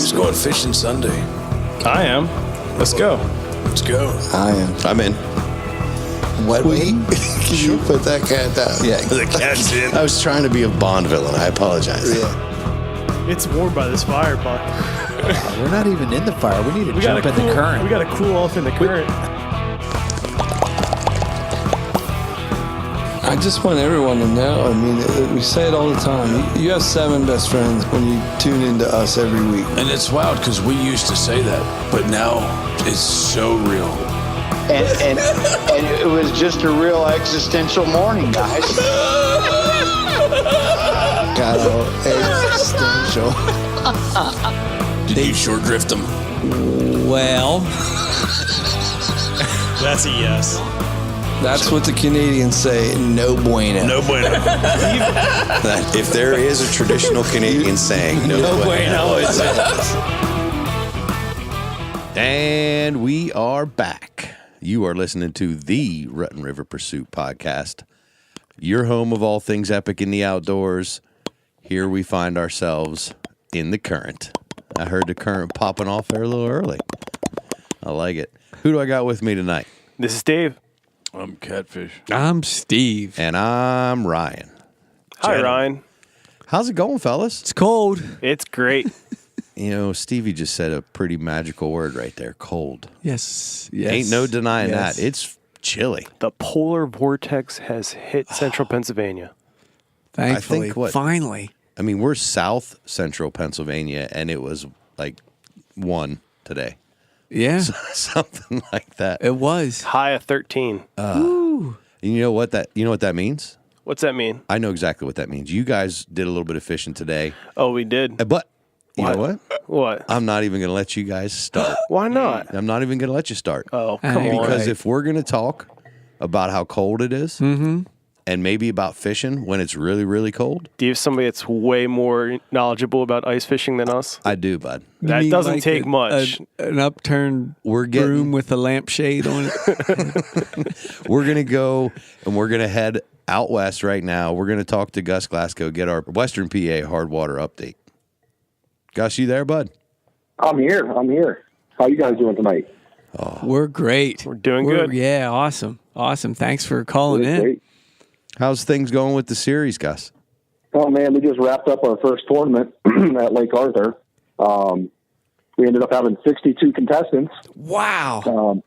Who's going fishing Sunday? I am. Let's go. Let's go. I am. I'm in. What? Wait. Can you put that cat down? Yeah. The cat's in. I was trying to be a Bond villain. I apologize. Yeah. It's warm by this fire, Buck. We're not even in the fire. We need to jump in the current. We got to cool off in the current. I just want everyone to know, I mean, we say it all the time. You have 7 best friends when you tune into us every week. And it's wild because we used to say that, but now it's so real. And it was just a real existential morning, guys. Got all existential. Did you short drift them? Well, That's a yes. that's what the Canadians say, no bueno. No bueno. If there is a traditional Canadian saying, no bueno. it's And we are back. You are listening to the Rutten River Pursuit podcast, your home of all things epic in the outdoors. Here we find ourselves in the current. I heard the current popping off there a little early. I like it. Who do I got with me tonight? This is Dave. I'm Catfish. I'm Steve. And I'm Ryan. Hi, Ryan. How's it going, fellas? It's cold. It's great. You know, Stevie just said a pretty magical word right there, cold. Yes. Ain't no denying that. It's chilly. The polar vortex has hit central Pennsylvania. Thankfully. think what- Finally. I mean, we're south central Pennsylvania, and it was like 1 today. Yeah, Something like that. it was. High of 13. Woo. You know what that means? What's that mean? I know exactly what that means. You guys did a little bit of fishing today, Oh, we did. but you know what? What? I'm not even going to let you guys start. Why not? I'm not even going to let you start. Oh, come on. Because right. if we're going to talk about how cold it is, and maybe about fishing when it's really, really cold, Do you have somebody that's way more knowledgeable about ice fishing than us? I do, bud. That You mean doesn't like take much. An upturned We're getting- broom with a lampshade on it. We're going to go and we're going to head out west right now. We're going to talk to Gus Glasgow, get our Western PA Hardwater update. Gus, you there, bud? I'm here. How you guys doing tonight? We're great. We're doing good. Yeah, awesome. Thanks for calling in. Great. How's things going with the series, Gus? Oh man, we just wrapped up our first tournament at Lake Arthur. We ended up having 62 contestants. Wow.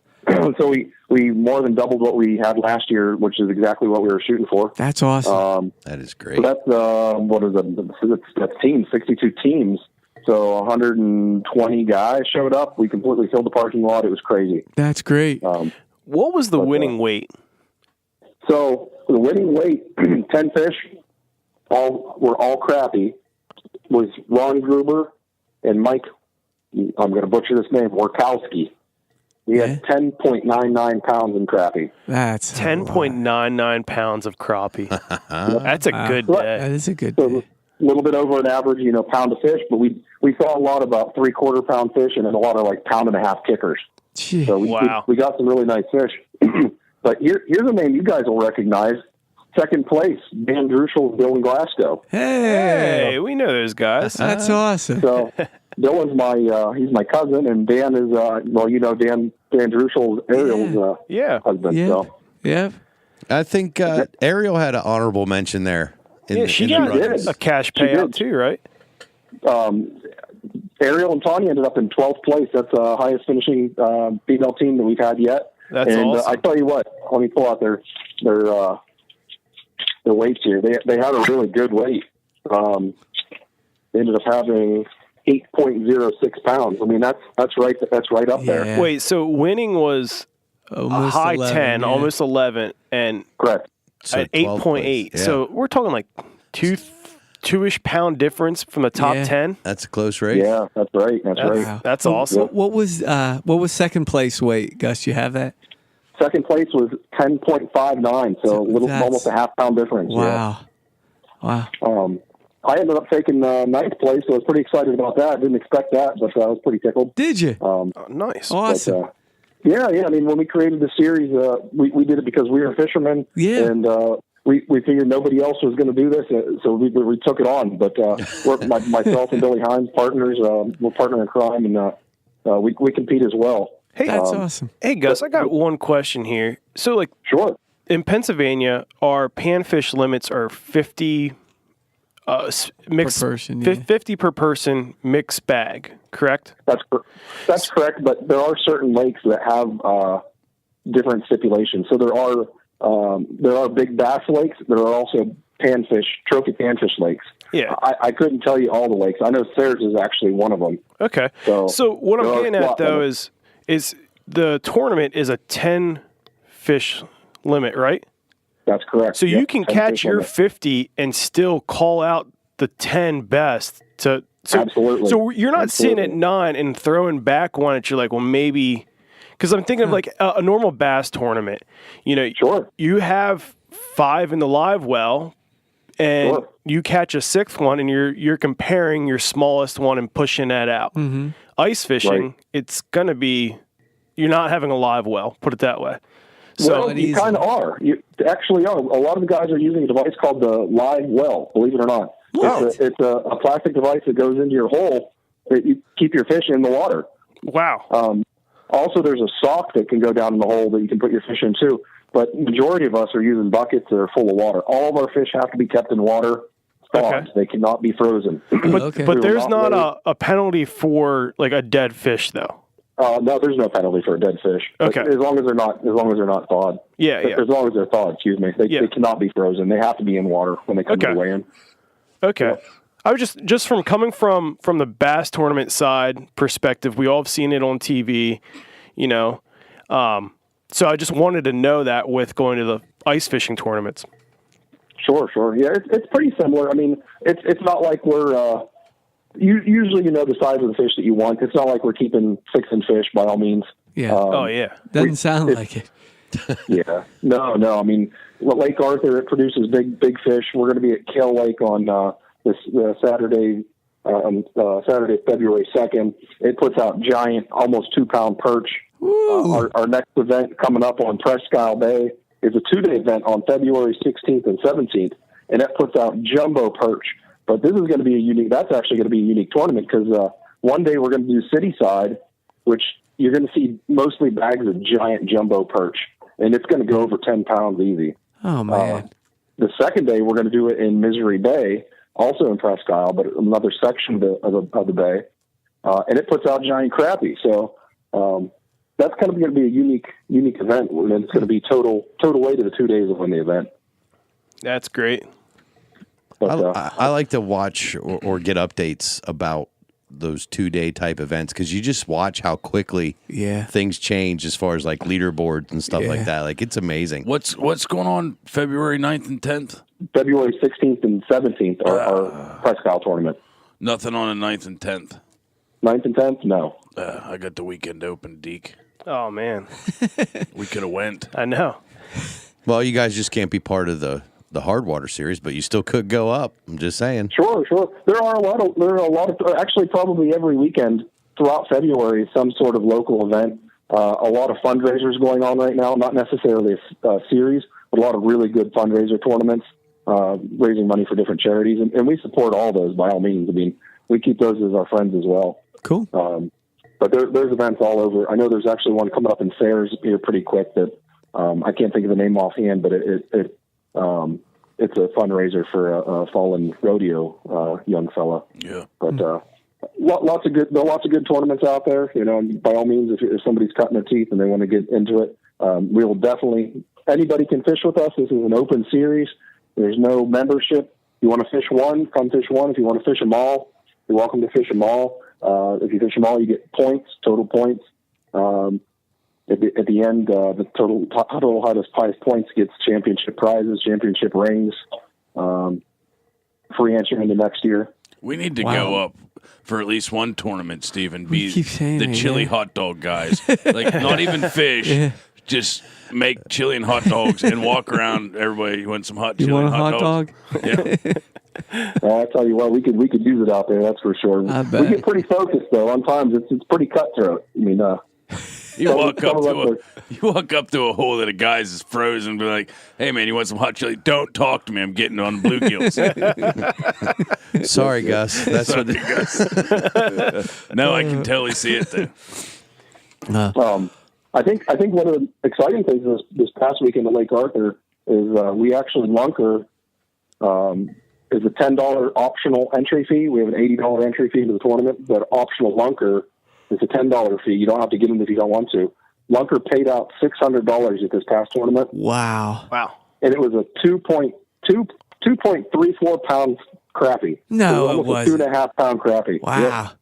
So we more than doubled what we had last year, which is exactly what we were shooting for. That's awesome. That is great. So that's what is it? That's teams, 62 teams. So 120 guys showed up. We completely filled the parking lot. It was crazy. That's great. What was the winning weight? So the winning weight, 10 fish, were all crappie, was Ron Gruber and Mike, I'm going to butcher this name, Warkowski. He had 10.99 pounds in crappie. That's 10.99 pounds of crappie. That's a good day. That is a good So day. a little bit over an average, pound of fish, but we saw a lot about 3/4 pound fish and then a lot of like pound and a half kickers. Gee. So Wow. we got some really nice fish. But here's a name you guys will recognize. Second place, Dan Druschel, Dylan Glasgow. Hey, we know those guys. That's awesome. So Dylan's he's my cousin, and Dan is Dan Druschel's Ariel's husband. Yeah. So Yeah. I think Ariel had an honorable mention there. She in the got runnings. a cash payout too, right? Ariel and Tanya ended up in 12th place. That's the highest finishing female team that we've had yet. That's awesome. I tell you what, let me pull out their weights here. They had a really good weight. They ended up having 8.06 pounds. I mean, that's right up there. Yeah. Wait, so winning was Almost a high 11, 10, yeah. almost 11, and Correct. So at 12 8.8. place. Yeah. So we're talking like two-ish pound difference from the top Yeah. 10. That's a close race. Yeah, that's right. That's right. Wow. That's awesome. What was second place weight, Gus? You have that? Second place was 10.59, so almost a half pound difference. Wow. Yeah. I ended up taking ninth place, so I was pretty excited about that. I didn't expect that, but I was pretty tickled. Did you? Oh, nice. Awesome. But, yeah. I mean, when we created the series, we did it because we were fishermen, Yeah. and we figured nobody else was going to do this, so we took it on. But myself and Billy Hines, partners, we're partner in crime, and we compete as well. Hey, That's awesome. Hey, Gus, I got one question here. So, like, Sure. in Pennsylvania, our panfish limits are 50 mixed Per person, yeah. 50 per person mixed bag, correct? That's correct, but there are certain lakes that have different stipulations. So there are big bass lakes. There are also trophy panfish lakes. Yeah. I couldn't tell you all the lakes. I know Sayers is actually one of them. Okay. So what I'm getting at though is the tournament is a 10 fish limit, right? That's correct. So you can catch your 50 and still call out the 10 best to. So, Absolutely. So you're not sitting at 9 and throwing back one at you like, well, maybe. Because I'm thinking of like a normal bass tournament. Sure. You have 5 in the live well, and you catch a 6th one, and you're comparing your smallest one and pushing that out. Mm-hmm. Ice fishing, it's going to be, you're not having a live well, put it that way. So you kind of are. You actually are. A lot of the guys are using a device called the live well, believe it or not. It's a plastic device that goes into your hole that you keep your fish in the water. Wow. Also, there's a sock that can go down in the hole that you can put your fish in too. But the majority of us are using buckets that are full of water. All of our fish have to be kept in water. Okay. They cannot be frozen. But there's not a penalty for like a dead fish though. No, there's no penalty for a dead fish. Okay. As long as they're not thawed. Yeah. As long as they're thawed, excuse me. They cannot be frozen. They have to be in water when they come to the weigh-in. Okay. Yeah. I was just from coming from the bass tournament side perspective, we all have seen it on TV, so I just wanted to know that with going to the ice fishing tournaments. Sure. Yeah, it's pretty similar. I mean, it's not like we're usually the size of the fish that you want. It's not like we're keeping 6-inch fish by all means. Yeah. Doesn't sound like it. Yeah. No. I mean, Lake Arthur, it produces big fish. We're going to be at Kale Lake on this Saturday, February 2nd. It puts out giant, almost 2-pound perch. Our next event coming up on Presque Isle Bay is a 2-day event on February 16th and 17th, and that puts out jumbo perch. But this is going to be that's actually going to be a unique tournament because one day we're going to do city side, which you're going to see mostly bags of giant jumbo perch, and it's going to go over 10 pounds easy. Oh, man. The second day we're going to do it in Misery Bay, also in Presque Isle, but another section of the bay, and it puts out giant crappie. So that's kind of going to be a unique event, and it's going to be total weight of the 2 days of the event. That's great. But, I like to watch or get updates about those 2-day type events because you just watch how quickly things change as far as like leaderboards and stuff like that. Like it's amazing. What's going on February 9th and 10th? February 16th and 17th are our Presque Isle tournament. Nothing on the 9th and 10th. 9th and 10th? No. I got the weekend open, Deke. Oh, man. We could have went. I know. Well, you guys just can't be part of the Hardwater Series, but you still could go up. I'm just saying. Sure. There are a lot of actually probably every weekend throughout February, some sort of local event. A lot of fundraisers going on right now, not necessarily a series, but a lot of really good fundraiser tournaments, raising money for different charities. And we support all those by all means. I mean, we keep those as our friends as well. Cool. But there's events all over. I know there's actually one coming up in Sayers here pretty quick that I can't think of the name offhand, but it's a fundraiser for a fallen rodeo young fella. Yeah. But lots of good tournaments out there. By all means, if somebody's cutting their teeth and they want to get into it, we will definitely. Anybody can fish with us. This is an open series. There's no membership. If you want to fish one, come fish one. If you want to fish them all, you're welcome to fish them all. If you fish them all, you get points, total points. At the end, the total highest points gets championship prizes, championship rings, free entry into next year. We need to go up for at least one tournament, Stephen. Be the chili hot dog guys. Like, not even fish, just make chili and hot dogs and walk around. Everybody, you want some hot chili and hot dogs? Yeah. I tell you what, we could use it out there. That's for sure. We get pretty focused though. On times, it's pretty cutthroat. I mean, You walk up to a hole that a guy's is frozen and be like, hey, man, you want some hot chili? Don't talk to me. I'm getting on the bluegills. Sorry, Gus. That's what. Gus. No, I can totally see it, though. I think one of the exciting things this past weekend at Lake Arthur is we actually Lunker is a $10 optional entry fee. We have an $80 entry fee to the tournament, but optional Lunker is a $10 fee. You don't have to get in if you don't want to. Lunker paid out $600 at this past tournament. Wow. And it was a 2.34 pound crappie. No, it was almost a 2.5 pound crappie. Wow. Yep.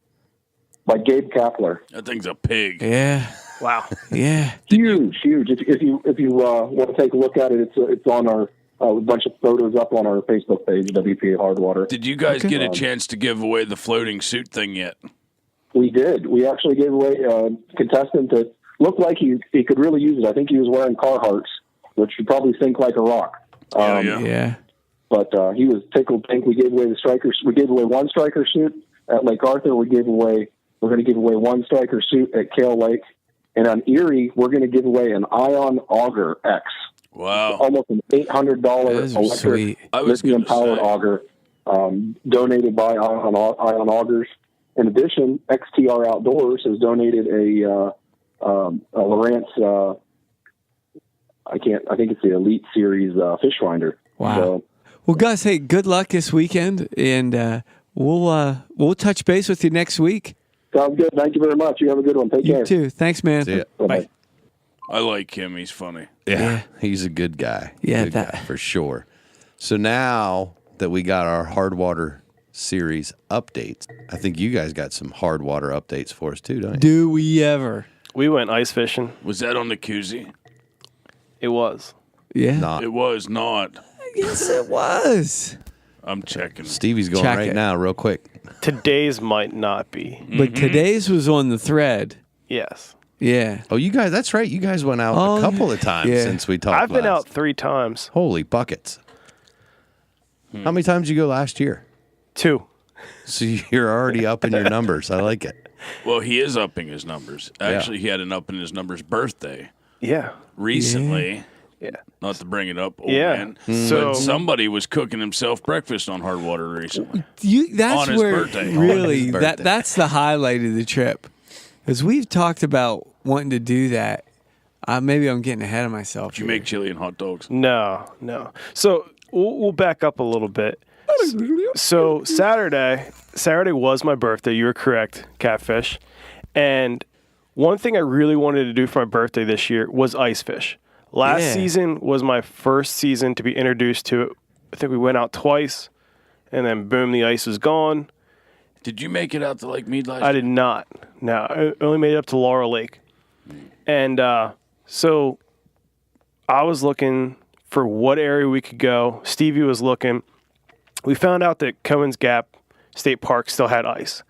By Gabe Kapler. That thing's a pig. Yeah. Wow. Yeah. Huge. If you want to take a look at it, it's on our a bunch of photos up on our Facebook page, WPA Hardwater. Did you guys get a chance to give away the floating suit thing yet? We did. We actually gave away a contestant that looked like he could really use it. I think he was wearing Carhartts, which you probably think like a rock. Yeah. But he was tickled pink. We gave away the strikers. We gave away one striker suit at Lake Arthur. We're going to give away one striker suit at Kale Lake. And on Erie, we're going to give away an Ion Auger X. Wow. Almost an $800 electric lithium-powered auger donated by Ion Augers. In addition, XTR Outdoors has donated a Lowrance, I think it's the Elite Series fish finder. Wow. So, well, Gus, hey, good luck this weekend, and we'll touch base with you next week. sounds good. Thank you very much. You have a good one. Take care. You too. Thanks, man. See ya. Bye. I like him. He's funny. Yeah, he's a good guy. Yeah, good guy, for sure. So now that we got our Hardwater Series updates, I think you guys got some Hardwater updates for us too, don't you? Do we ever? We went ice fishing. Was that on the koozie? It was. Yeah. Not. It was not. Yes, it was. I'm checking. Stevie's going Check right it. now, real quick. Today's might not be. But today's was on the thread. Yes. Yeah. Oh, you guys, that's right. You guys went out a couple of times since we talked I've been last. out 3 times. Holy buckets. How many times did you go last year? 2. So you're already up in your numbers. I like it. Well, he is upping his numbers. Actually, he had an up in his numbers birthday Yeah. recently. Yeah. Not to bring it up, old Yeah. man. So But somebody was cooking himself breakfast on Hardwater recently. That's On his where birthday. really On his birthday. that's the highlight of the trip, because we've talked about wanting to do that. Maybe I'm getting ahead of myself. Did you make chili and hot dogs? No. So we'll back up a little bit. So Saturday was my birthday. You were correct, Catfish. And one thing I really wanted to do for my birthday this year was ice fish. Last season was my first season to be introduced to it. I think we went out twice, and then boom, the ice was gone. Did you make it out to Lake Mead last year? I did not. No, I only made it up to Laurel Lake. And so I was looking for what area we could go. Stevie was looking. We found out that Cohen's Gap State Park still had ice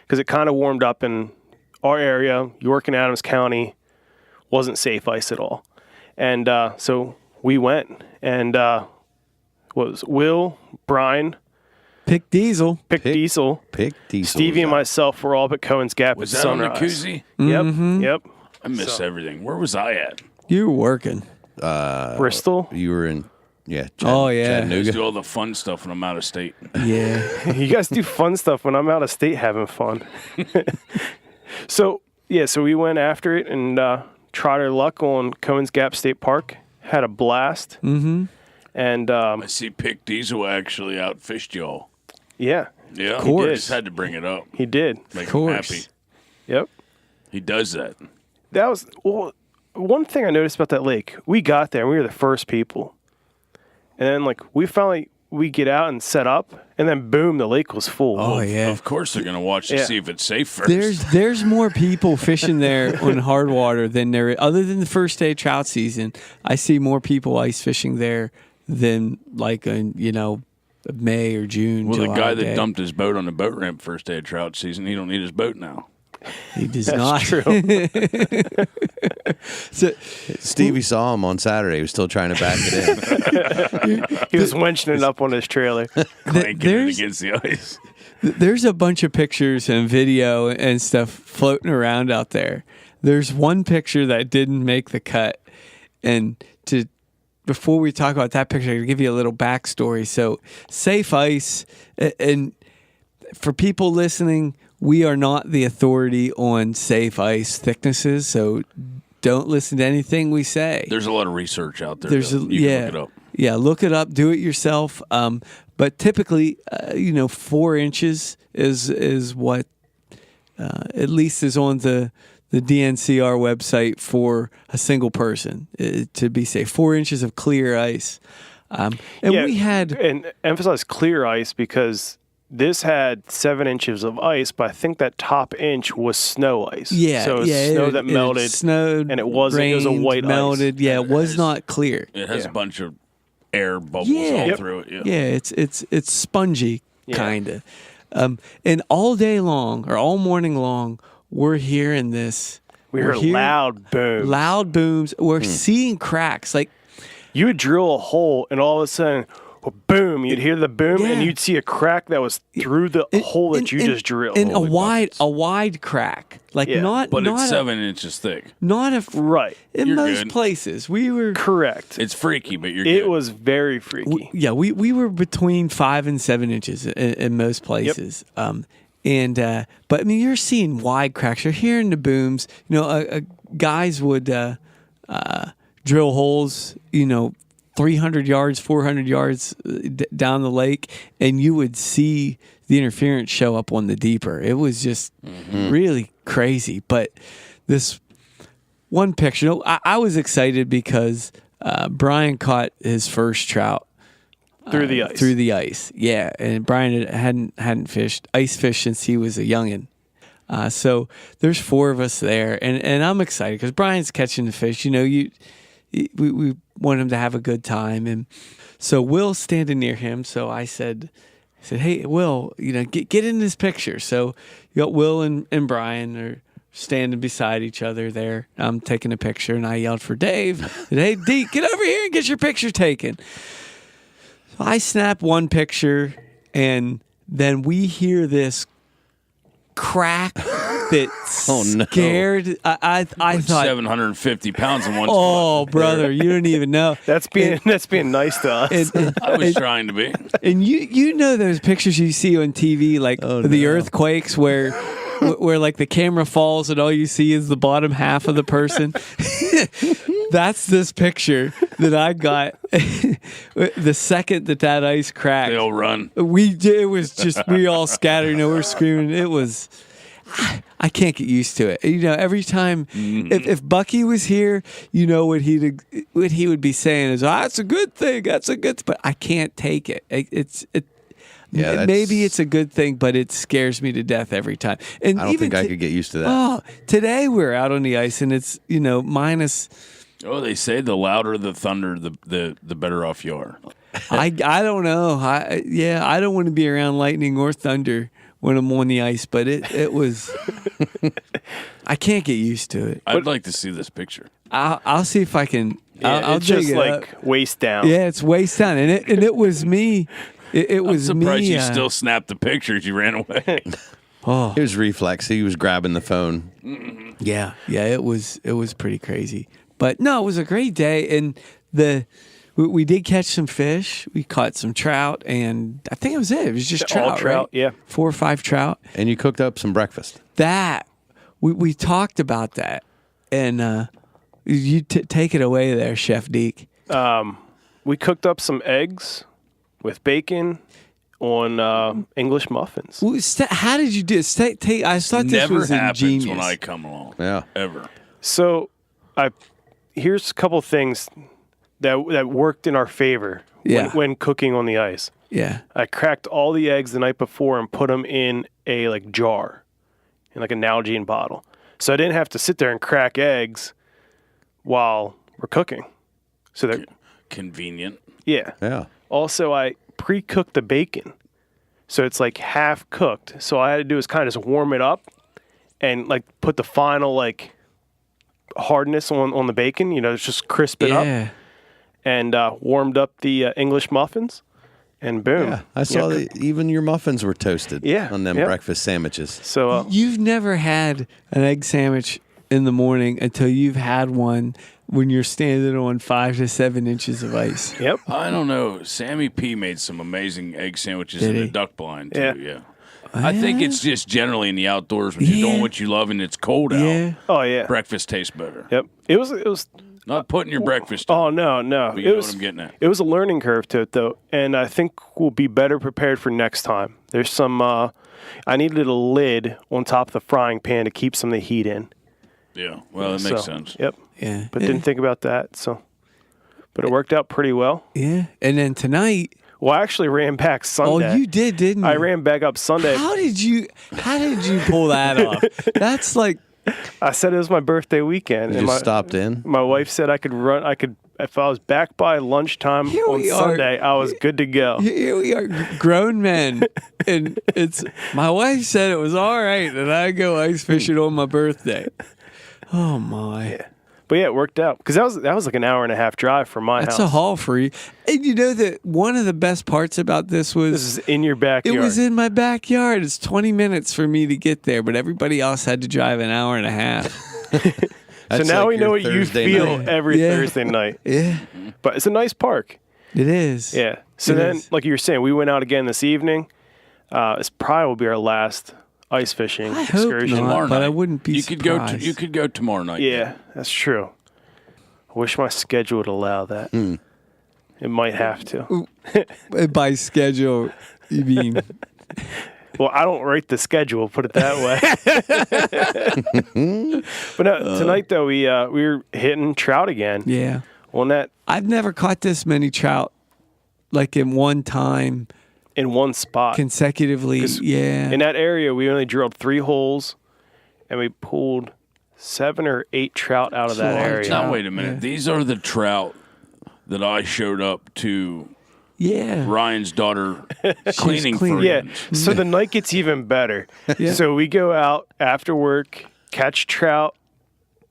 because it kind of warmed up in our area. York and Adams County wasn't safe ice at all. And so we went, and was Will, Brian, Pick Diesel? Pick Diesel, Stevie and myself were all but Cohen's Gap Was at that sunrise. on the koozie? Yep. I missed everything. Where was I at? You were working. Bristol. You were in, I Chattanooga. just do all the fun stuff when I'm out of state. Yeah. You guys do fun stuff when I'm out of state having fun. So we went after it and tried our luck on Cohen's Gap State Park. Had a blast. Mm-hmm. And I see Pick Diesel actually outfished y'all. yeah, Yeah, Of course. I just had to bring it up. he did. Make him course. happy. Yep. He does that. That was one thing I noticed about that lake. We got there and we were the first people. And then we get out and set up, and then boom, the lake was full. Oh, yeah. Of course they're going to watch to Yeah. see if it's safe first. There's more people fishing there on Hardwater than there, other than the first day of trout season. I see more people ice fishing there than in May or June. Well, July the guy that day. dumped his boat on the boat ramp first day of trout season, he don't need his boat now. He does That's not. true. So, Stevie saw him on Saturday. He was still trying to back it in. He was winching it up on his trailer. Clanking it there's against the ice. there's a bunch of pictures and video and stuff floating around out there there's one picture that didn't make the cut, and before we talk about that picture, I'm going to give you a little backstory. So, Safe Ice, and for people listening, we are not the authority on safe ice thicknesses, so don't listen to anything we say. There's a lot of research out there. You can look it up. Yeah, look it up. Do it yourself. But typically, 4 inches is what at least is on the DNCR website for a single person to be safe. 4 inches of clear ice. We had and emphasize clear ice because this had 7 inches of ice, but I think that top inch was snow ice. Yeah, so it was snow that melted, snowed, and it wasn't. Rained, it was a white melted. ice. Yeah, it was not clear. It has a bunch of air bubbles all through it. Yeah, it's spongy kind of. And all day long or all morning long, we're hearing this. We heard loud booms. Loud booms. We're seeing cracks. Like you would drill a hole, and all of a sudden, boom! You'd hear the boom, and you'd see a crack that was through the hole that you just drilled. And a wide crack, like but it's 7 inches thick. Not a right. In You're most good. places, we were correct. It's freaky, but you're. It good. was very freaky. We were between 5 and 7 inches in most places. Yep. But I mean, you're seeing wide cracks. You're hearing the booms. Guys would drill holes. 300 yards, 400 yards down the lake, and you would see the interference show up on the deeper. It was just really crazy. But this one picture, I was excited because Brian caught his first trout through the ice. Through the ice, yeah. And Brian hadn't ice fished since he was a youngin'. So there's 4 of us there, and I'm excited because Brian's catching the fish. We want him to have a good time, and so Will's standing near him. So I said, "Hey, Will, get in this picture." So you got Will and Brian are standing beside each other there. I'm taking a picture, and I yelled for Dave. "Hey, Deke, get over here and get your picture taken." So I snap one picture, and then we hear this crack that scared. I thought 750 pounds in one. Oh, brother, you don't even know. That's being nice to us. I was trying to be. And you know those pictures you see on TV, like the earthquakes where like the camera falls and all you see is the bottom half of the person. That's this picture that I got the second that ice cracked. They all run. It was just we all scattered. We're screaming. It was. I can't get used to it. Every time if Bucky was here, what he would be saying is, "That's a good thing. That's a good." But I can't take it. Maybe it's a good thing, but it scares me to death every time. And I don't think I could get used to that. Oh, today we're out on the ice and it's minus. Oh, they say the louder the thunder, the better off you are. I don't know. I don't want to be around lightning or thunder when I'm on the ice, but it was. I can't get used to it. I'd like to see this picture. I'll see if I can. I'll it's just dig it like up. waist down. Yeah, it's waist down, and it was me. It was I'm surprised me. you still snapped the pictures. You ran away. Oh, It was reflex. He was grabbing the phone. yeah. It was pretty crazy, but no, it was a great day, and we did catch some fish. We caught some trout, and I think it was it. It was just trout, all trout, right? yeah. 4 or 5 trout. And you cooked up some breakfast. That we talked about that, and you take it away there, Chef Deke. We cooked up some eggs with bacon on English muffins. How did you do it? I thought this Never was happens ingenious. when I come along. Yeah. Ever. So, here's a couple things that worked in our favor when cooking on the ice. Yeah. I cracked all the eggs the night before and put them in a jar, in a Nalgene bottle. So I didn't have to sit there and crack eggs while we're cooking. So that Convenient. yeah. Yeah. Also, I pre-cooked the bacon, so it's half cooked. So all I had to do is kind of just warm it up and put the final hardness on the bacon. Just crisp it up. And warmed up the English muffins, and boom. Yeah. I saw that even your muffins were toasted Yeah, on them yeah. breakfast sandwiches. So You've never had an egg sandwich in the morning until you've had one when you're standing on 5 to 7 inches of ice. Yep. I don't know. Sammy P made some amazing egg sandwiches Did in he? the duck blind, too. Yeah. Yeah. I think it's just generally in the outdoors when you're doing what you love and it's cold out. Yeah. Oh yeah. Breakfast tastes better. Yep. It was. Not putting your breakfast Oh no. But you It know was. what I'm getting at. It was a learning curve to it though, and I think we'll be better prepared for next time. There's some. I needed a lid on top of the frying pan to keep some of the heat in. Yeah. Well, that makes sense. Yep. Yeah. But didn't think about that. So, but it worked out pretty well. Yeah. And then tonight. Well, I actually ran back Sunday. Oh, you did, didn't you? I ran back up Sunday. How did you pull that off? That's like. I said it was my birthday weekend. You and just stopped in? My wife said I could run. I could if I was back by lunchtime Here on we are. Sunday. I was good to go. Here we are, grown men, and it's my wife said it was all right, and I go ice fishing on my birthday. Oh my! But yeah, it worked out because that was like an hour and a half drive from my That's house. a haul for you. And you know that one of the best parts about this was This is in your backyard. it was in my backyard. It's 20 minutes for me to get there, but everybody else had to drive an hour and a half. So now we know what you feel every Yeah. Thursday night. Yeah, But it's a nice park. it is. Yeah. So It then, is. like you were saying, we went out again this evening. This probably will be our last ice fishing I hope excursion. not. Tomorrow but night. I wouldn't be you could surprised. go. You could go tomorrow night. Yeah, that's true. I wish my schedule would allow that. It might have to. By schedule, you mean? Well, I don't write the schedule, put it that way. But no, tonight though we were hitting trout again. Yeah. On that I've never caught this many trout, like in one time in one spot. consecutively. Yeah. In that area, we only drilled 3 holes, and we pulled 7 or 8 trout out of that area. Now wait a minute. These are the trout that I showed up to yeah. Ryan's daughter cleaning for. cleaning. Yeah. So the night gets even better. Yeah. So we go out after work, catch trout,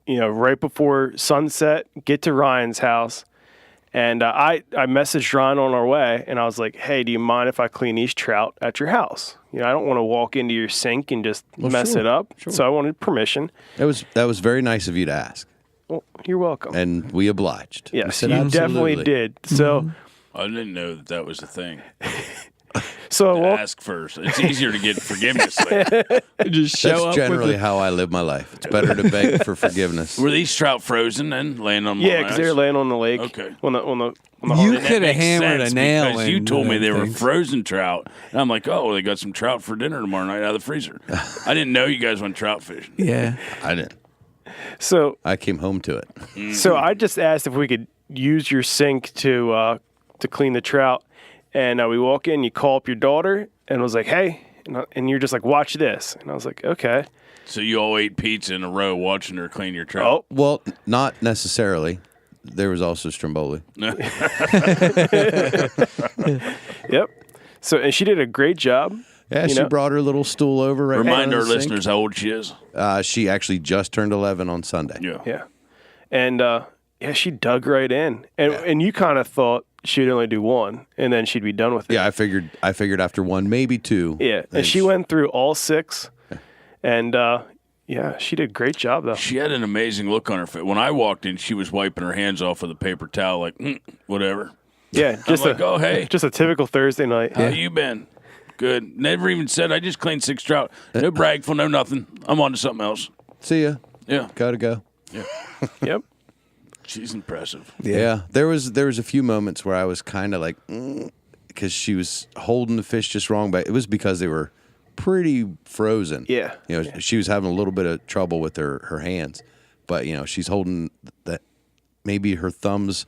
right before sunset, get to Ryan's house. And I messaged Ryan on our way, and I was like, hey, do you mind if I clean these trout at your house? I don't want to walk into your sink and just mess it up. Sure. So I wanted permission. That was very nice of you to ask, Well, you're welcome. and we obliged. We Yes, said you definitely absolutely. did. So, I didn't know that was a thing. so I walked. Ask first. It's easier to get forgiveness later. Just show That's up generally with how I live my life. It's better to beg for forgiveness. Were these trout frozen and laying on my Yeah, because they were laying on the lake. Okay. On the You And that could have makes hammered a sense nail because you in told me them they were things. frozen trout, and I'm like, oh, they got some trout for dinner tomorrow night out of the freezer. I didn't know you guys went trout fishing. Yeah. I didn't. So I came home to it. So I just asked if we could use your sink to clean the trout, and we walk in. You call up your daughter, and I was like, "Hey," and you're just like, "Watch this," and I was like, "Okay." So you all ate pizza in a row watching her clean your trout. Oh, Well, not necessarily. There was also Stromboli. yep. So and she did a great job. Yeah, she brought her little stool over right in Remind front our of the listeners how old she is. sink. She actually just turned 11 on Sunday. Yeah, and she dug right in, and you kind of thought she'd only do one, and then she'd be done with it. Yeah, I figured after one, maybe two. Yeah, and she went through all 6, and she did a great job though. She had an amazing look on her face. When I walked in, she was wiping her hands off with a paper towel, like, whatever. Yeah, just like, oh, hey. just a typical Thursday night. How you been? Good. Never even said, I just cleaned 6 trout. No bragful, no nothing. I'm on to something else. See ya. Yeah. Gotta go. Yep. She's impressive. Yeah. There was a few moments where I was kind of like, because she was holding the fish just wrong, but it was because they were pretty frozen. Yeah. She was having a little bit of trouble with her hands, but she's holding that, maybe her thumbs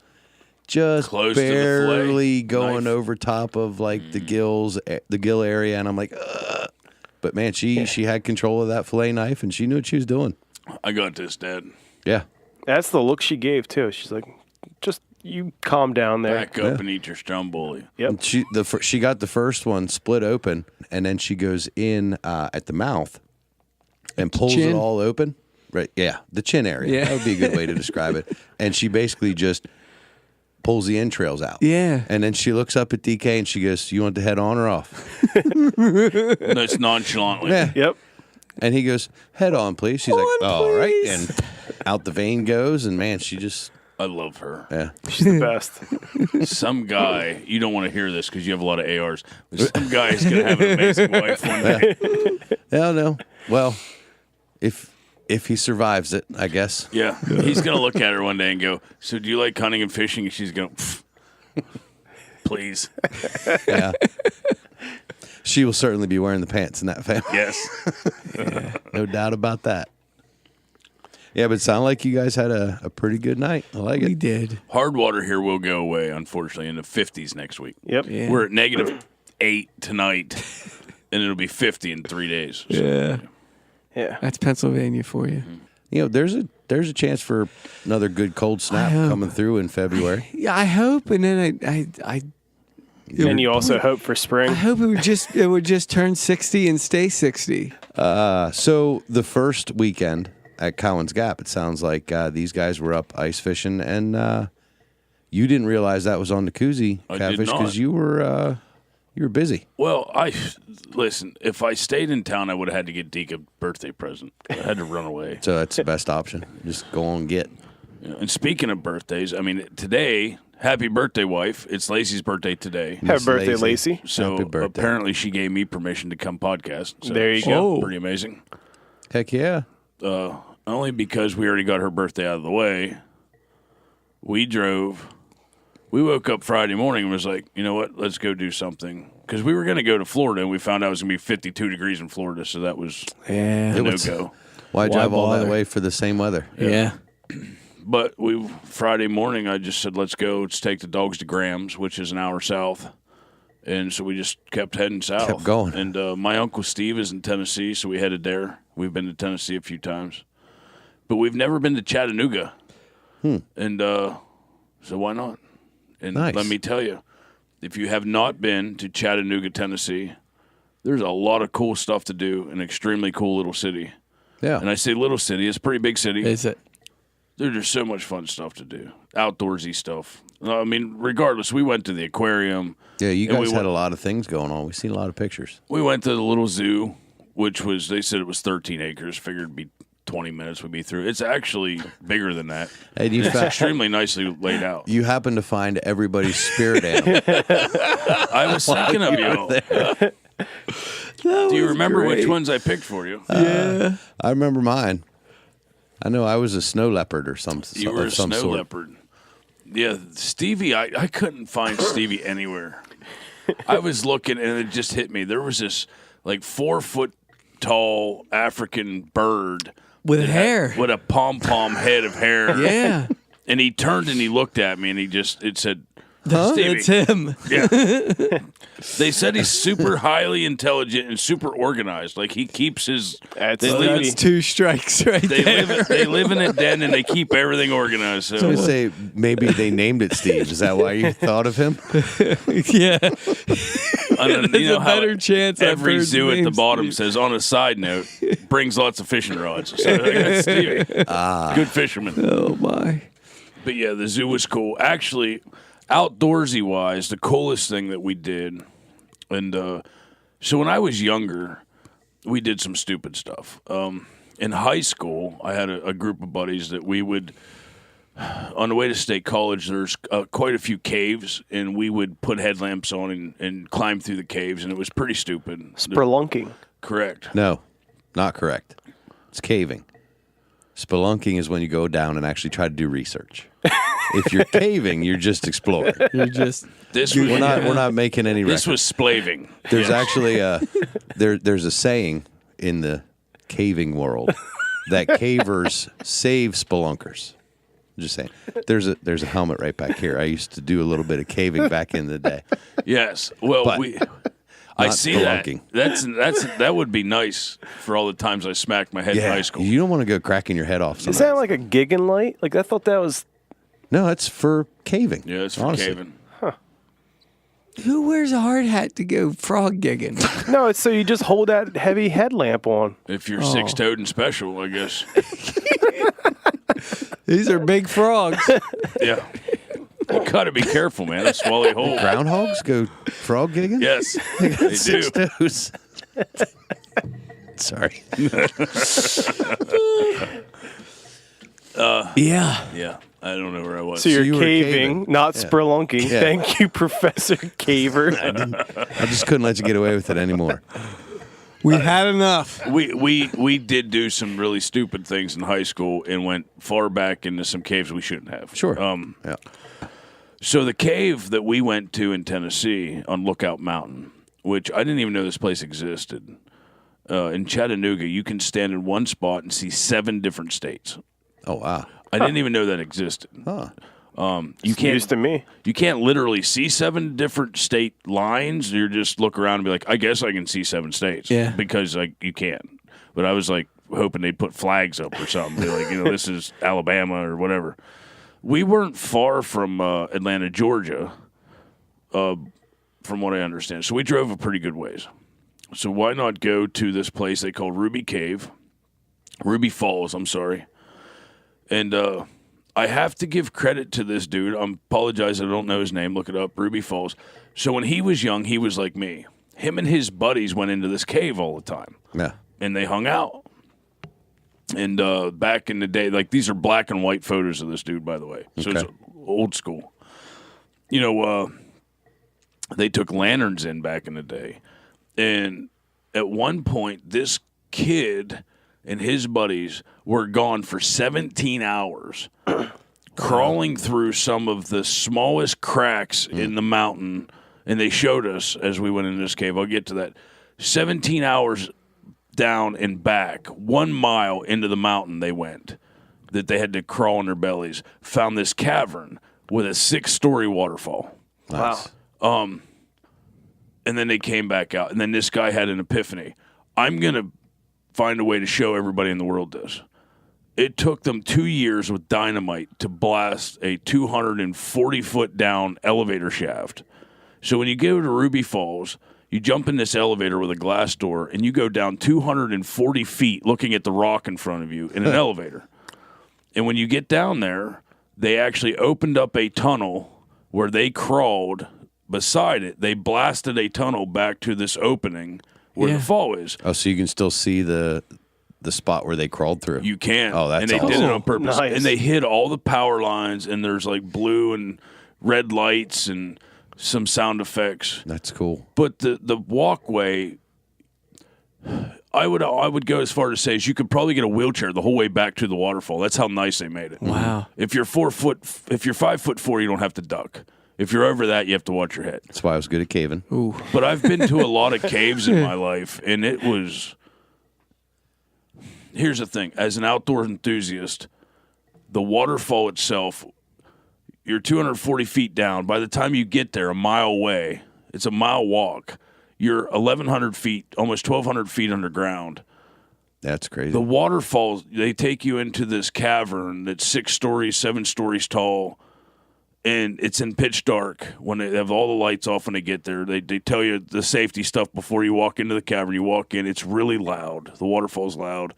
just Close to the barely fillet. going Knife. over top of like the gill area, and I'm like, ugh. But man, she had control of that fillet knife, and she knew what she was doing. I got this, Dad. Yeah. That's the look she gave too. She's like, just you calm down there. Back up and eat your stromboli. Yep. And she got the first one split open, and then she goes in at the mouth and pulls chin? it all open. Right? Yeah, the chin area. Yeah. That would be a good way to describe it. And she basically just pulls the entrails out. Yeah. And then she looks up at DK and she goes, "You want the head on or off?" That's nonchalantly. Yeah. Yep. And he goes, head on, please. She's like, On, all right. please. And out the vein goes. And man, she just, I love her. yeah. She's the best. Some guy, you don't want to hear this because you have a lot of ARs, but some guy is going to have an amazing wife one day. Hell no. Well, if he survives it, I guess. Yeah. He's going to look at her one day and go, so do you like hunting and fishing? And she's going, please. Yeah. She will certainly be wearing the pants in that family. Yes. No doubt about that. Yeah, but it sounded like you guys had a pretty good night. I like We it. did. Hard water here will go away, unfortunately, in the 50s next week. Yep. Yeah. We're at -8 tonight, and it'll be 50 in 3 days. So, Yeah. Yeah. That's Pennsylvania for you. You know, there's a chance for another good cold snap coming through in February. Yeah, I hope. And then I And you also hope for spring. I hope it would just turn 60 and stay 60. So the first weekend at Cowan's Gap, it sounds like these guys were up ice fishing, and you didn't realize that was on the koozie, I did Catfish, not. because you were busy. Well, listen, if I stayed in town, I would have had to get Deke a birthday present. I had to run away. So that's the best option. Just go on and get. You know, and speaking of birthdays, I mean, today, happy birthday, wife. It's Lacey's birthday today. Happy birthday, Lacey. So Happy birthday. apparently she gave me permission to come podcast. So There you go. Pretty amazing. Heck yeah. Only because we already got her birthday out of the way. We woke up Friday morning and was like, you know what, let's go do something. Because we were going to go to Florida, and we found out it was going to be 52 degrees in Florida, so that was Yeah. a was- no-go. Why drive all that bother? way for the same weather? Yeah. But Friday morning, I just said, let's go. Let's take the dogs to Graham's, which is an hour south. And so we just kept heading south. Kept going. And my Uncle Steve is in Tennessee, so we headed there. We've been to Tennessee a few times. But we've never been to Chattanooga. And so why not? And Nice. let me tell you, if you have not been to Chattanooga, Tennessee, there's a lot of cool stuff to do, an extremely cool little city. Yeah. And I say little city, it's a pretty big city. Is it? There's just so much fun stuff to do, outdoorsy stuff. I mean, regardless, we went to the aquarium. Yeah, you and guys we had went, a lot of things going on. We've seen a lot of pictures. We went to the little zoo, which was, they said it was 13 acres. Figured it'd be 20 minutes we'd be through. It's actually bigger than that. And you, It's extremely nicely laid out. you happen to find everybody's spirit animal. I was thinking of you. Do you remember which ones I picked for you? Yeah. I remember mine. I know I was a snow leopard or some You were a of some snow sort. leopard. Yeah, Stevie, I couldn't find Stevie anywhere. I was looking and it just hit me. There was this like 4 foot tall African bird With that hair. had, with a pom-pom head of hair. Yeah. And he turned and he looked at me and it said, Huh? Stevie. It's him. Yeah. They said he's super highly intelligent and super organized. Like he keeps his. That's They Stevie. live- That's 2 strikes right there. They live in a den and they keep everything organized. I was going to So say, maybe they named it Steve. Is that why you thought of him? Yeah. I don't- There's you know a how better chance I've every heard zoo the at the name bottom Steve. says, on a side note, brings lots of fishing rods. So that's Stevie. Good fisherman. Oh, my. But yeah, the zoo was cool. Actually, outdoorsy wise, the coolest thing that we did, and so when I was younger, we did some stupid stuff. In high school, I had a group of buddies that we would, on the way to State College, there's quite a few caves, and we would put headlamps on and climb through the caves, and it was pretty stupid. Spelunking. Correct. No, not correct. It's caving. Spelunking is when you go down and actually try to do research. If you're caving, you're just exploring. You're just. This was We're not making any this records. was splaving. There's Yeah. actually there's a saying in the caving world that cavers save spelunkers. I'm just saying. There's a helmet right back here. I used to do a little bit of caving back in the day. Yes. Well, But I not see spelunking. that. That would be nice for all the times I smacked my head in high school. You don't want to go cracking your head off. Is Sometimes. that like a gigging light? Like I thought that was. No, that's for caving. Yeah, it's for honestly. caving. Who wears a hard hat to go frog gigging? No, it's so you just hold that heavy headlamp on. If you're six-toed and special, I guess. These are big frogs. Yeah. You gotta be careful, man. That's swally hole. Groundhogs go frog gigging? Yes, they do. Six toes. Sorry. Yeah. Yeah, I don't know where I was. So you're you were caving, caving. not spelunking. Yeah. Thank you, Professor Caver. I just couldn't let you get away with it anymore. We had enough. We did do some really stupid things in high school and went far back into some caves we shouldn't have. Sure. Yeah. So the cave that we went to in Tennessee on Lookout Mountain, which I didn't even know this place existed, in Chattanooga, you can stand in one spot and see 7 different states. Oh, wow. I didn't even know that existed. Huh. You can't News to me. You can't literally see 7 different state lines. You just look around and be like, I guess I can see 7 states. Yeah. Because you can. But I was like hoping they'd put flags up or something. Be like, this is Alabama or whatever. We weren't far from Atlanta, Georgia, from what I understand. So we drove a pretty good ways. So why not go to this place they call Ruby Falls, I'm sorry. And I have to give credit to this dude. I apologize, I don't know his name. Look it up, Ruby Falls. So when he was young, he was like me. Him and his buddies went into this cave all the time. Yeah. And they hung out. And back in the day, like these are black and white photos of this dude, by the way. So Okay. it's old school. They took lanterns in back in the day. And at one point, this kid and his buddies were gone for 17 hours crawling through some of the smallest cracks in the mountain. And they showed us as we went into this cave. I'll get to that. 17 hours down and back, 1 mile into the mountain they went, that they had to crawl on their bellies, found this cavern with a 6-story waterfall. Nice. Wow. And then they came back out. And then this guy had an epiphany. I'm going to find a way to show everybody in the world this. It took them 2 years with dynamite to blast a 240-foot down elevator shaft. So when you go to Ruby Falls, you jump in this elevator with a glass door, and you go down 240 feet looking at the rock in front of you in an elevator. And when you get down there, they actually opened up a tunnel where they crawled beside it. They blasted a tunnel back to this opening where the fall is. Oh, so you can still see the spot where they crawled through. You can. Oh, that's and they awesome. did it on purpose. Nice. And they hid all the power lines, and there's like blue and red lights and some sound effects. That's cool. But the walkway, I would go as far to say is you could probably get a wheelchair the whole way back to the waterfall. That's how nice they made it. Wow. If you're 5'4", you don't have to duck. If you're over that, you have to watch your head. That's why I was good at caving. Ooh. But I've been to a lot of caves in my life, and it was. Here's the thing: as an outdoor enthusiast, the waterfall itself, you're 240 feet down. By the time you get there, a mile away, it's a mile walk. You're 1,100 feet, almost 1,200 feet underground. That's crazy. The waterfalls, they take you into this cavern that's 6 stories, 7 stories tall, and it's in pitch dark. When they have all the lights off when they get there, they tell you the safety stuff before you walk into the cavern. You walk in, it's really loud. The waterfall's loud,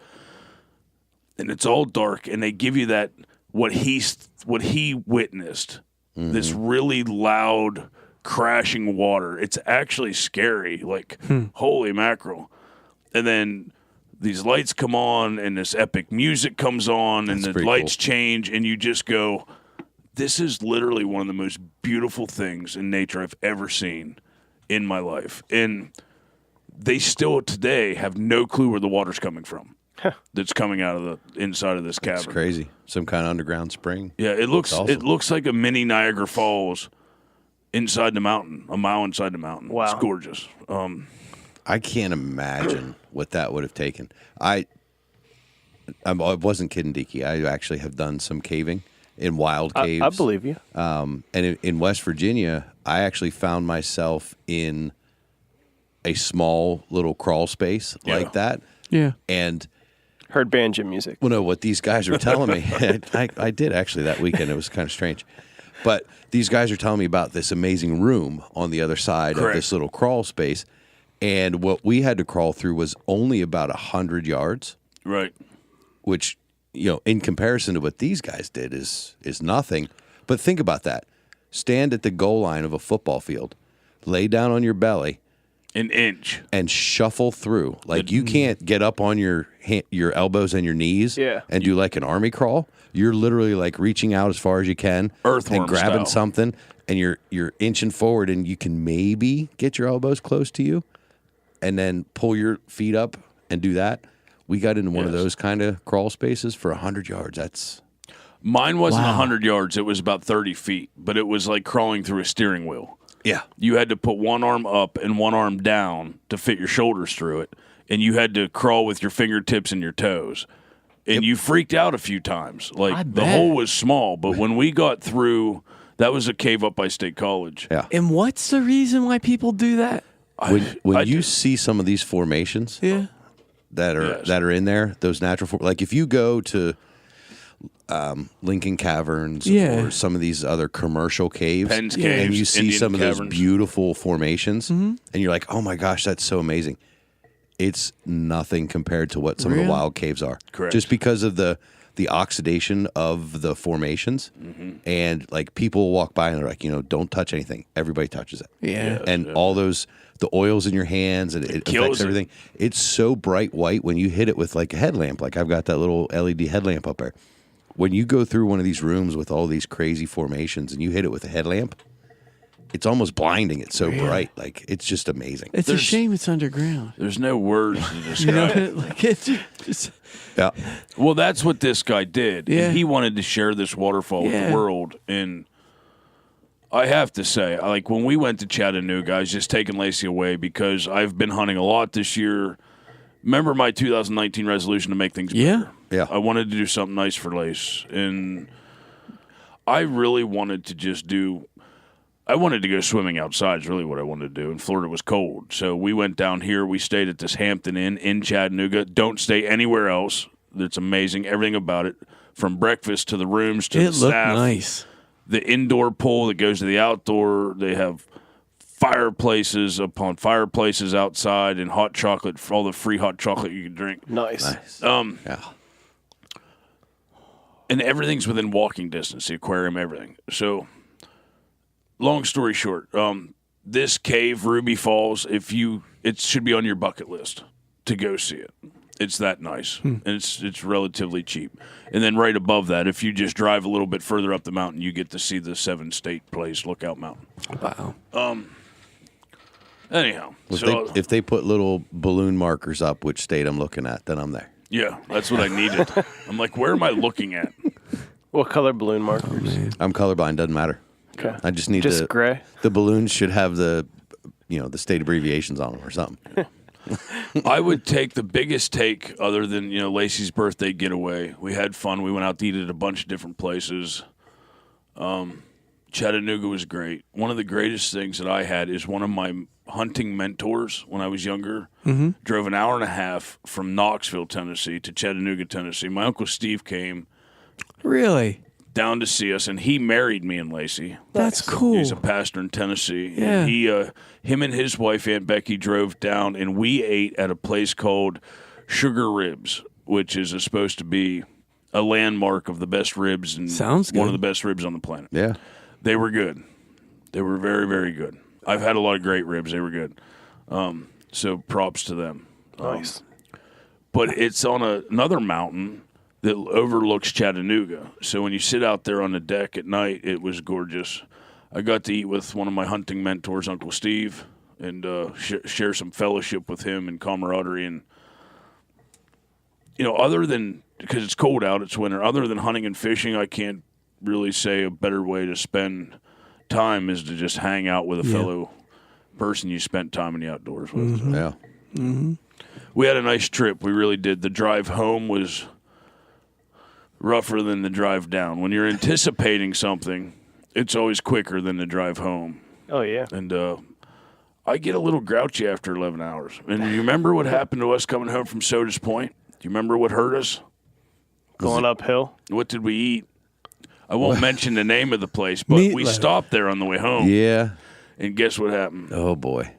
and it's all dark. And they give you that what he witnessed, this really loud crashing water. It's actually scary, like holy mackerel. And then these lights come on, and this epic music comes on, and the lights change, and you just go, this is literally one of the most beautiful things in nature I've ever seen in my life. And they still today have no clue where the water's coming from. That's coming out of the inside of this cavern. That's crazy. Some kind of underground spring. Yeah, it looks awesome. It looks like a mini Niagara Falls inside the mountain, a mile inside the mountain. Wow. It's gorgeous. I can't imagine what that would have taken. I wasn't kidding, Deaky. I actually have done some caving in wild caves. I believe you. And in West Virginia, I actually found myself in a small little crawl space like that. Yeah. And Heard banjo music. well, no, what these guys are telling me, I did actually that weekend. It was kind of strange. But these guys are telling me about this amazing room on the other side of this little crawl space. And what we had to crawl through was only about 100 yards. Right. Which, in comparison to what these guys did is nothing. But think about that. Stand at the goal line of a football field, lay down on your belly, An inch. And shuffle through. Like you can't get up on your elbows and your knees and do like an army crawl. You're literally like reaching out as far as you can, earthworm and grabbing style. something, and you're inching forward, and you can maybe get your elbows close to you, and then pull your feet up and do that. We got into one of those kind of crawl spaces for 100 yards. Mine wasn't 100 yards. It was about 30 feet, but it was like crawling through a steering wheel. Yeah. You had to put one arm up and one arm down to fit your shoulders through it, and you had to crawl with your fingertips and your toes. And you freaked out a few times. Like, the hole was small, but when we got through, that was a cave up by State College. Yeah. And what's the reason why people do that? When you see some of these formations that are in there, those natural like if you go to Lincoln Caverns or some of these other commercial caves, Penn's Caves, and you see Indian some of Caverns. those beautiful formations, and you're like, oh my gosh, that's so amazing. It's nothing compared to what some of the wild caves are. Correct. Just because of the oxidation of the formations, and like people walk by and they're like, don't touch anything. Everybody touches it. Yeah. And all those, the oils in your hands, and it affects everything. It's so bright white when you hit it with like a headlamp. Like I've got that little LED headlamp up there. When you go through one of these rooms with all these crazy formations and you hit it with a headlamp, it's almost blinding. It's so bright. Like, it's just amazing. It's a shame it's underground. There's no words to describe it. Like it's just, Yeah. Well, that's what this guy did. Yeah. And he wanted to share this waterfall with the world. And I have to say, like when we went to Chattanooga, I was just taking Lacey away because I've been hunting a lot this year. Remember my 2019 resolution to make things better? Yeah. I wanted to do something nice for Lace. And I really wanted to just I wanted to go swimming outside is really what I wanted to do. And Florida was cold. So we went down here. We stayed at this Hampton Inn in Chattanooga. Don't stay anywhere else. It's amazing. Everything about it. From breakfast to the rooms to the staff. It looked nice. The indoor pool that goes to the outdoor. They have fireplaces upon fireplaces outside and hot chocolate, all the free hot chocolate you can drink. Nice. Yeah. And everything's within walking distance, the aquarium, everything. So, long story short, this cave, Ruby Falls, it should be on your bucket list to go see it. It's that nice, and it's relatively cheap. And then right above that, if you just drive a little bit further up the mountain, you get to see the 7-state place, Lookout Mountain. Wow. Anyhow, If they put little balloon markers up which state I'm looking at, then I'm there. Yeah, that's what I needed. I'm like, where am I looking at? What color balloon markers? I'm colorblind, doesn't matter. Okay. I just need Just gray? The balloons should have the state abbreviations on them or something. I would take the biggest take other than, Lacey's birthday getaway. We had fun. We went out to eat at a bunch of different places. Chattanooga was great. One of the greatest things that I had is one of my hunting mentors when I was younger drove an hour and a half from Knoxville, Tennessee to Chattanooga, Tennessee. My Uncle Steve came Really? down to see us, and he married me and Lacey. That's cool. He's a pastor in Tennessee. Yeah. And him and his wife, Aunt Becky, drove down, and we ate at a place called Sugar Ribs, which is supposed to be a landmark of the best ribs and Sounds good. one of the best ribs on the planet. Yeah. They were good. They were very, very good. I've had a lot of great ribs. They were good. So props to them. Nice. But it's on another mountain that overlooks Chattanooga. So when you sit out there on the deck at night, it was gorgeous. I got to eat with one of my hunting mentors, Uncle Steve, and share some fellowship with him and camaraderie. And, other than, because it's cold out, it's winter, other than hunting and fishing, I can't really say a better way to spend time is to just hang out with a fellow person you spent time in the outdoors with. So. Yeah. Mm-hmm. We had a nice trip. We really did. The drive home was rougher than the drive down. When you're anticipating something, it's always quicker than the drive home. Oh, yeah. And I get a little grouchy after 11 hours. And you remember what happened to us coming home from Sodas Point? Do you remember what hurt us? Going uphill? What did we eat? I won't mention the name of the place, but we stopped there on the way home. Yeah. And guess what happened? Oh, boy.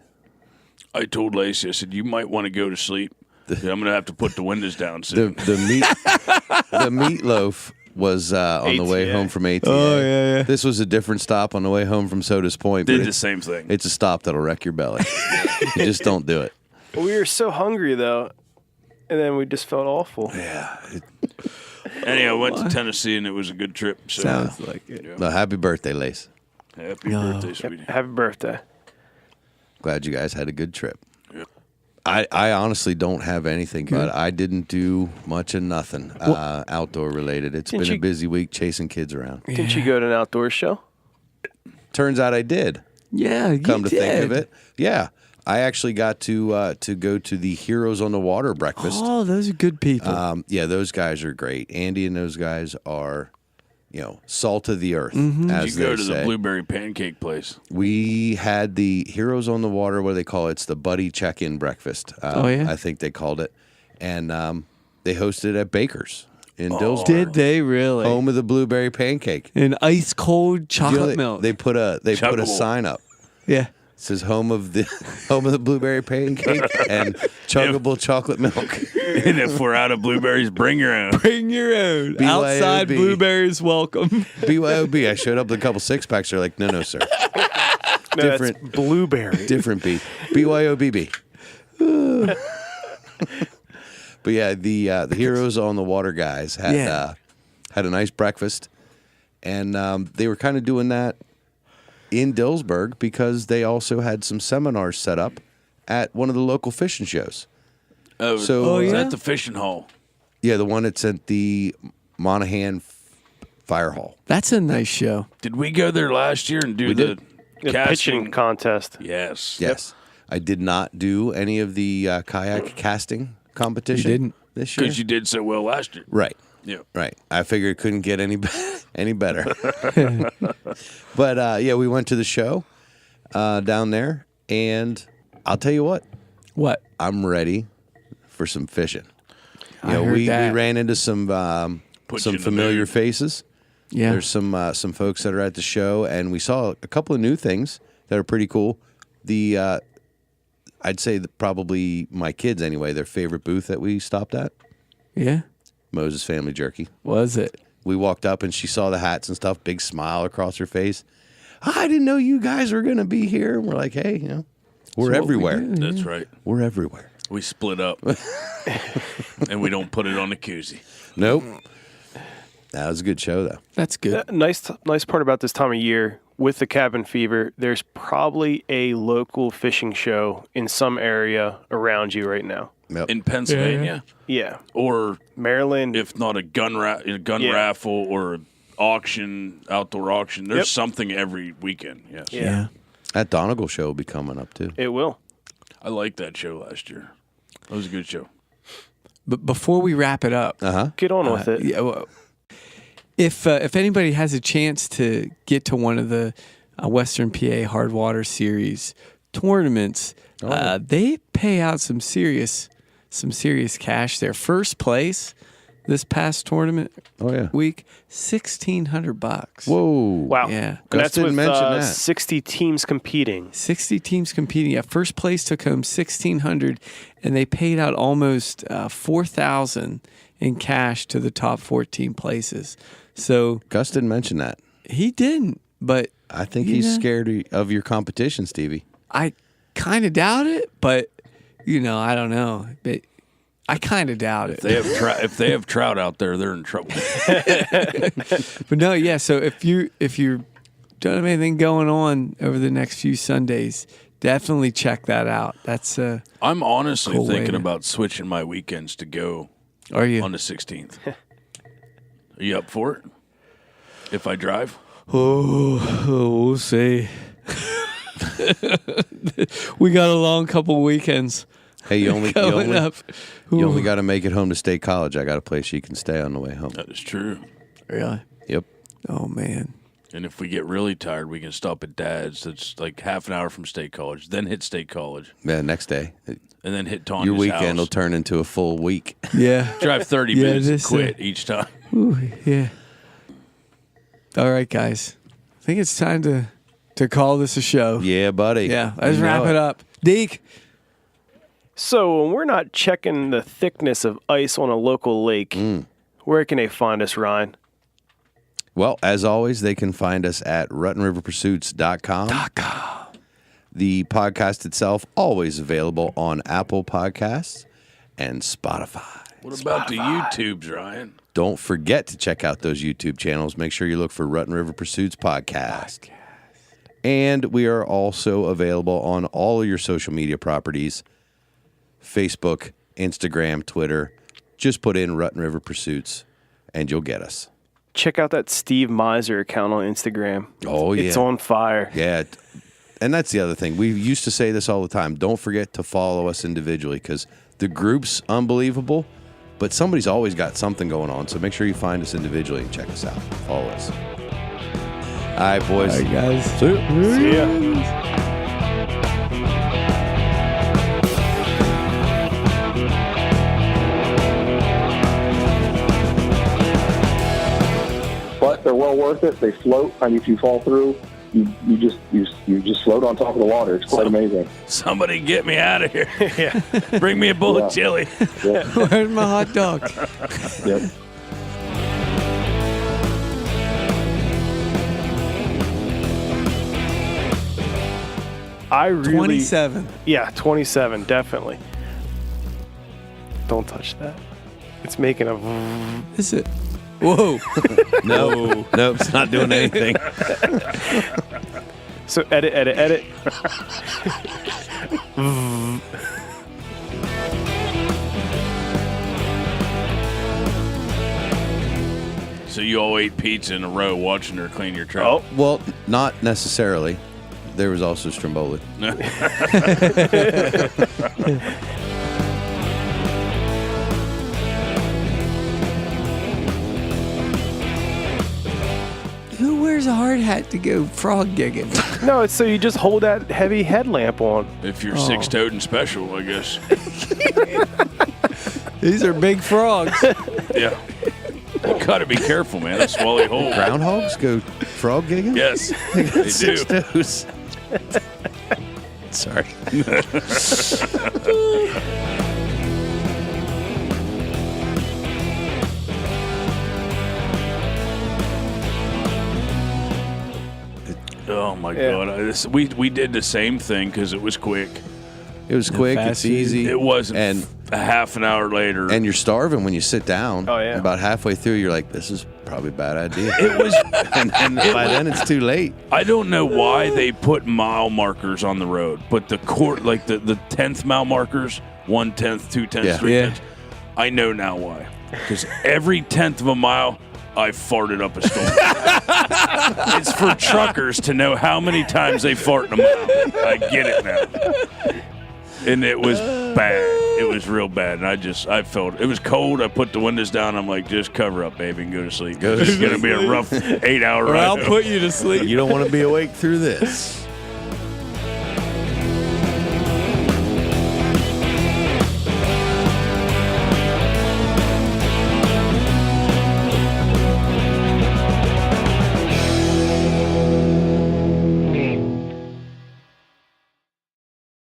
I told Lacey, I said, you might want to go to sleep. I'm going to have to put the windows down soon. The meatloaf was on the way ATA. home from ATA. Oh, yeah. This was a different stop on the way home from Soda's Point. Did but the same thing. It's a stop that'll wreck your belly. You just don't do it. We were so hungry though, and then we just felt awful. Yeah. Anyhow, I went to Tennessee and it was a good trip. So. Sounds like it. Yeah. Well, happy birthday, Lace. Happy birthday, sweetie. Happy birthday. Glad you guys had a good trip. Yep. I honestly don't have anything, but I didn't do much of nothing outdoor related. It's been a you- busy week chasing kids around. Didn't you go to an outdoor show? Turns out I did. Yeah, you Come to did. think of it, yeah, I actually got to go to the Heroes on the Water breakfast. Oh, those are good people. Yeah, those guys are great. Andy and those guys are, salt of the earth, Mm-hmm. as You go they to say. the blueberry pancake place. We had the Heroes on the Water. What do they call it? It's the buddy check-in breakfast. Oh, yeah? I think they called it, and they hosted it at Baker's in Dillsboro. Did they really? Home of the blueberry pancake. An ice cold You know, chocolate milk. They put a Chuggable. sign up. yeah. It says home of the blueberry pancake and chuggable chocolate milk. And if we're out of blueberries, bring your own. Bring your own. BYOB. Outside blueberries welcome. BYOB. I showed up with a couple 6-packs. They're like, no, sir. No, Different- that's blueberry. Different B. BYOBB. But yeah, the Heroes on the Water guys had had a nice breakfast, and they were kind of doing that in Dillsburg because they also had some seminars set up at one of the local fishing shows. Oh, So- was yeah? at the fishing hall. Yeah, the one that's at the Monaghan Fire Hall. That's a nice show. Did we go there last year and do We the did. The casting pitching contest. Yes. Yes. I did not do any of the kayak casting competition. You didn't? This year? Because you did so well last year. Right. Yeah. Right. I figured it couldn't get any any better. But yeah, we went to the show down there, and I'll tell you what, What? I'm ready for some fishing. You I know, heard we that. ran into some Put you in the familiar mood. faces. Yeah. There's some folks that are at the show, and we saw a couple of new things that are pretty cool. The I'd say that probably my kids anyway, their favorite booth that we stopped at, Yeah. Moses Family Jerky. Was it? We walked up and she saw the hats and stuff, big smile across her face. I didn't know you guys were going to be here. And we're like, hey, we're what we everywhere. do. That's right. We're everywhere. We split up. And we don't put it on the koozie. Nope. That was a good show, though. That's good. Nice part about this time of year with the cabin fever. There's probably a local fishing show in some area around you right now. Yep. In Pennsylvania. Yeah, Or Maryland. if not a gun Yeah. raffle or auction, outdoor auction. There's Yep. something every weekend. Yes. Yeah. That Donegal show will be coming up, too. It will. I liked that show last year. That was a good show. But before we wrap it up, Get on with it. yeah, well, if anybody has a chance to get to one of the Western PA Hardwater Series tournaments, they pay out some serious cash there. First place this past tournament Oh, yeah. week, $1,600. Whoa. Wow. Yeah. And Gus that's didn't with mention that. 60 teams competing. 60 teams competing. Yeah, first place took home $1,600, and they paid out almost $4,000 in cash to the top 14 places. So Gus didn't mention that. he didn't, but I think You he's know. scared of your competition, Stevie. I kind of doubt it. But I don't know. But I kind of doubt it. If they have trout out there, they're in trouble. But no, yeah. So if you don't have anything going on over the next few Sundays, definitely check that out. That's I'm honestly Cool way thinking to- about switching my weekends to go are you? on the 16th. Are you up for it? If I drive? We'll see. We got a long couple weekends Hey, you only up. got to make it home to State College. I got a place you can stay on the way home. That is true. Really? Yep. Oh man. And if we get really tired, we can stop at Dad's. That's like half an hour from State College. Then hit State College. Yeah, next day. And then hit Tanya's Your weekend will house. turn into a full week. Yeah. Drive 30 Yeah, minutes and this, quit each time. Ooh, yeah. All right, guys. I think it's time to call this a show. Yeah, buddy. Yeah. Let's You know wrap it up. Deke. So when we're not checking the thickness of ice on a local lake, where can they find us, Ryan? Well, as always, they can find us at RuttenRiverPursuits.com. The podcast itself always available on Apple Podcasts and Spotify. What about the YouTubes, Ryan? Don't forget to check out those YouTube channels. Make sure you look for Rutten River Pursuits Podcast. And we are also available on all of your social media properties, Facebook, Instagram, Twitter. Just put in Rutten River Pursuits and you'll get us. Check out that Steve Miser account on Instagram. Oh, yeah. It's on fire. Yeah. And that's the other thing. We used to say this all the time. Don't forget to follow us individually because the group's unbelievable, but somebody's always got something going on. So make sure you find us individually and check us out. Follow us. All right, boys. All right, guys. See ya. See ya. But they're well worth it. They float. I mean, if you fall through, you just float on top of the water. It's quite amazing. Somebody get me out of here. Bring me a bowl of chili. Yep. Where's my hot dog? Yep. I really 27. Yeah, 27, definitely. Don't touch that. It's making a. Is it? Whoa. No, nope, it's not doing anything. So edit. So you all ate pizza in a row watching her clean your truck. Oh, Well, not necessarily. There was also Stromboli. Who wears a hard hat to go frog gigging? no, it's so you just hold that heavy headlamp on. If you're six-toed and special, I guess. These are big frogs. Yeah. You gotta be careful, man. That's swally hole. Groundhogs go frog gigging? Yes, they do. Six toes. Sorry. Oh my God! We did the same thing because it was quick. It was quick. It's fast food. easy. It wasn't. And a half an hour later, and you're starving when you sit down. Oh, yeah. About halfway through, you're like, "This is probably a bad idea." it was. and by then, it's too late. I don't know why they put mile markers on the road, but the court, like the 10th mile markers, 1/10, 2/10, Yeah. 3/10. I know now why. Because every 10th of a mile, I farted up a storm. It's for truckers to know how many times they fart in a mile. I get it now. And it was bad. It was real bad. And I felt it was cold. I put the windows down. I'm like, just cover up, baby, and go to sleep. It's going to be a rough 8-hour Or ride. I'll put you to sleep. You don't want to be awake through this.